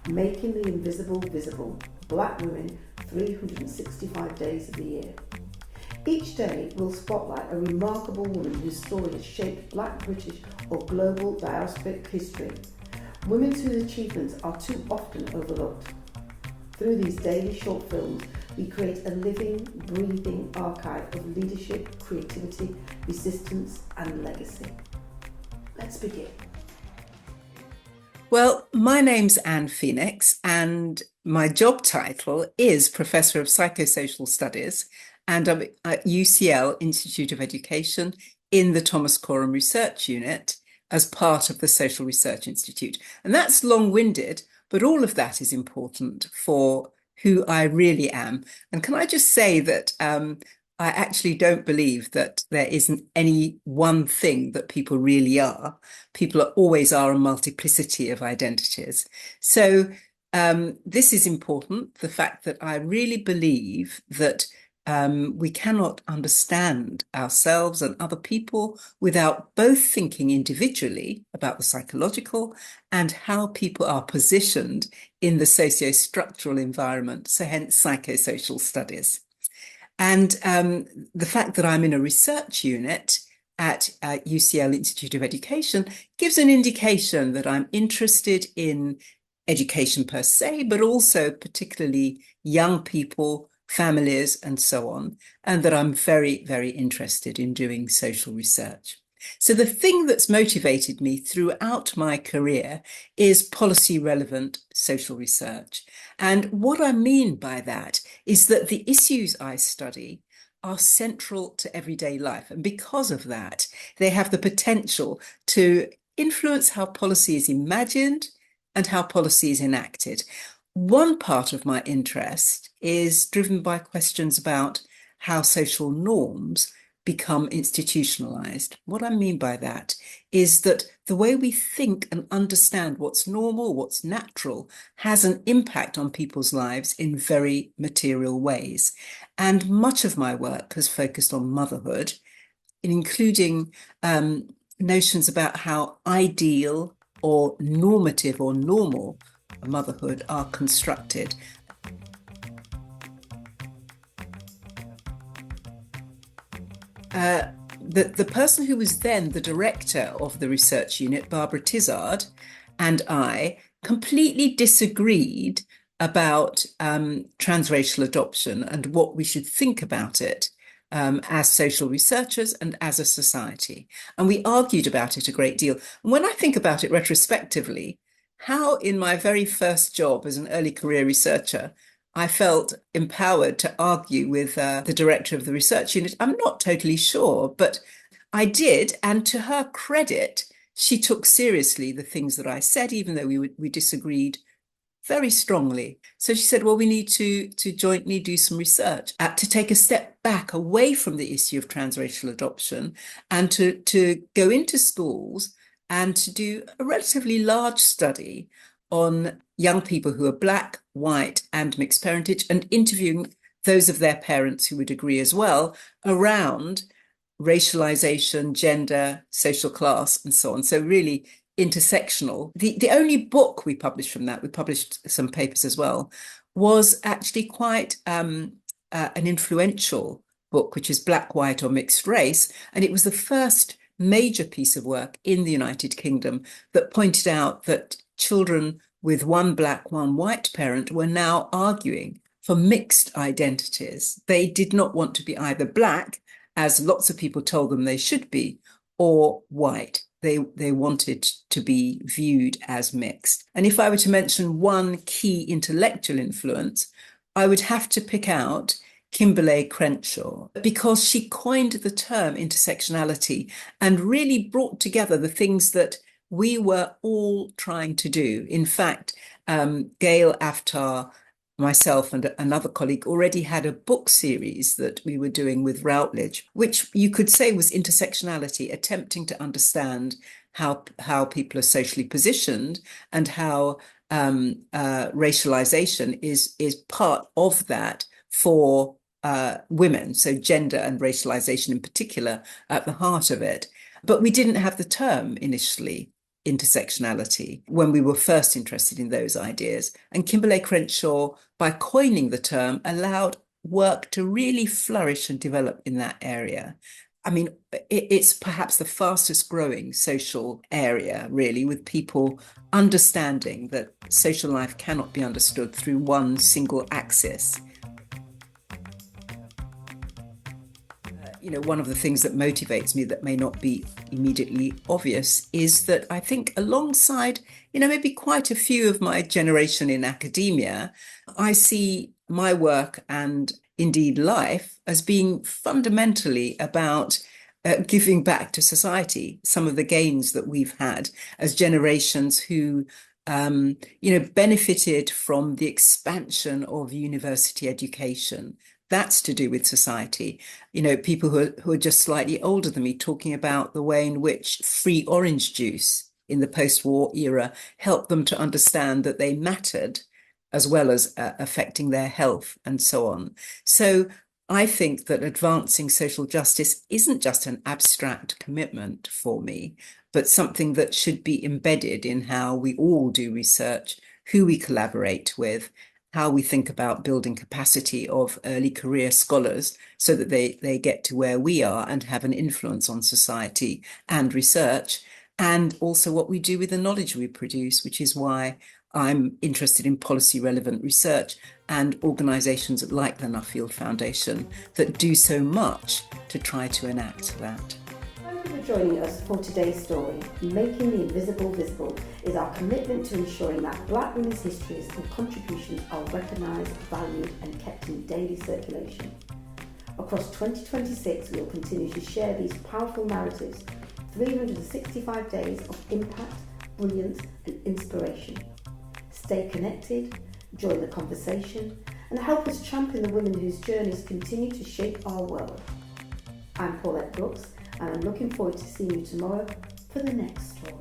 Making the Invisible Visible, Black Women 365 Days of the Year. Each day will spotlight a remarkable woman whose story has shaped Black, British or global diasporic history. Women whose achievements are too often overlooked. Through these daily short films, we create a living, breathing archive of leadership, creativity, resistance and legacy. Let's begin. Well, my name's Anne Phoenix and my job title is Professor of Psychosocial Studies and I'm at UCL Institute of Education in the Thomas Coram Research Unit as part of the Social Research Institute. And that's long-winded, but all of that is important for who I really am. And can I just say that I actually don't believe that there isn't any one thing that people really are. People always are a multiplicity of identities. So this is important, the fact that I really believe that we cannot understand ourselves and other people without both thinking individually about the psychological and how people are positioned in the socio-structural environment, so hence psychosocial studies. And the fact that I'm in a research unit at UCL Institute of Education gives an indication that I'm interested in education per se, but also particularly young people, families, and so on, and that I'm very, very interested in doing social research. So the thing that's motivated me throughout my career is policy-relevant social research. And what I mean by that is that the issues I study are central to everyday life. And because of that, they have the potential to influence how policy is imagined and how policy is enacted. One part of my interest is driven by questions about how social norms become institutionalized. What I mean by that is that the way we think and understand what's normal, what's natural, has an impact on people's lives in very material ways. And much of my work has focused on motherhood, including notions about how ideal or normative or normal motherhood are constructed. The person who was then the director of the research unit, Barbara Tizard, and I completely disagreed about transracial adoption and what we should think about it as social researchers and as a society. And we argued about it a great deal. And when I think about it retrospectively, how in my very first job as an early career researcher, I felt empowered to argue with the director of the research unit, I'm not totally sure, but I did. And to her credit, she took seriously the things that I said, even though we disagreed very strongly. So she said, well, we need to jointly do some research, to take a step back away from the issue of transracial adoption and to go into schools and to do a relatively large study on young people who are Black, white, and mixed parentage, and interviewing those of their parents who would agree as well around racialization, gender, social class, and so on. So really intersectional. The only book we published from that, we published some papers as well, was actually quite an influential book, which is Black, White, or Mixed Race. And it was the first major piece of work in the United Kingdom that pointed out that children with one Black, one white parent were now arguing for mixed identities. They did not want to be either Black, as lots of people told them they should be, or white. They wanted to be viewed as mixed. And if I were to mention one key intellectual influence, I would have to pick out Kimberlé Crenshaw, because she coined the term intersectionality and really brought together the things that we were all trying to do. In fact, Gail Aftar, myself and another colleague already had a book series that we were doing with Routledge, which you could say was intersectionality, attempting to understand how people are socially positioned and how racialization is part of that for women, so gender and racialization in particular at the heart of it. But we didn't have the term initially intersectionality when we were first interested in those ideas. And Kimberlé Crenshaw, by coining the term, allowed work to really flourish and develop in that area. I mean, it's perhaps the fastest growing social area, really, with people understanding that social life cannot be understood through one single axis. One of the things that motivates me that may not be immediately obvious is that I think alongside, maybe quite a few of my generation in academia, I see my work and indeed life as being fundamentally about giving back to society some of the gains that we've had as generations who benefited from the expansion of university education. That's to do with society. People who are just slightly older than me talking about the way in which free orange juice in the post-war era helped them to understand that they mattered, as well as affecting their health and so on. So I think that advancing social justice isn't just an abstract commitment for me, but something that should be embedded in how we all do research, who we collaborate with, how we think about building capacity of early career scholars so that they get to where we are and have an influence on society and research, and also what we do with the knowledge we produce, which is why I'm interested in policy relevant research and organisations like the Nuffield Foundation that do so much to try to enact that. Thank you for joining us for today's story. Making the Invisible Visible is our commitment to ensuring that Black women's histories and contributions are recognised, valued and kept in daily circulation. Across 2026, we will continue to share these powerful narratives, 365 days of impact, brilliance and inspiration. Stay connected, join the conversation and help us champion the women whose journeys continue to shape our world. I'm Paulette Brooks and I'm looking forward to seeing you tomorrow for the next story.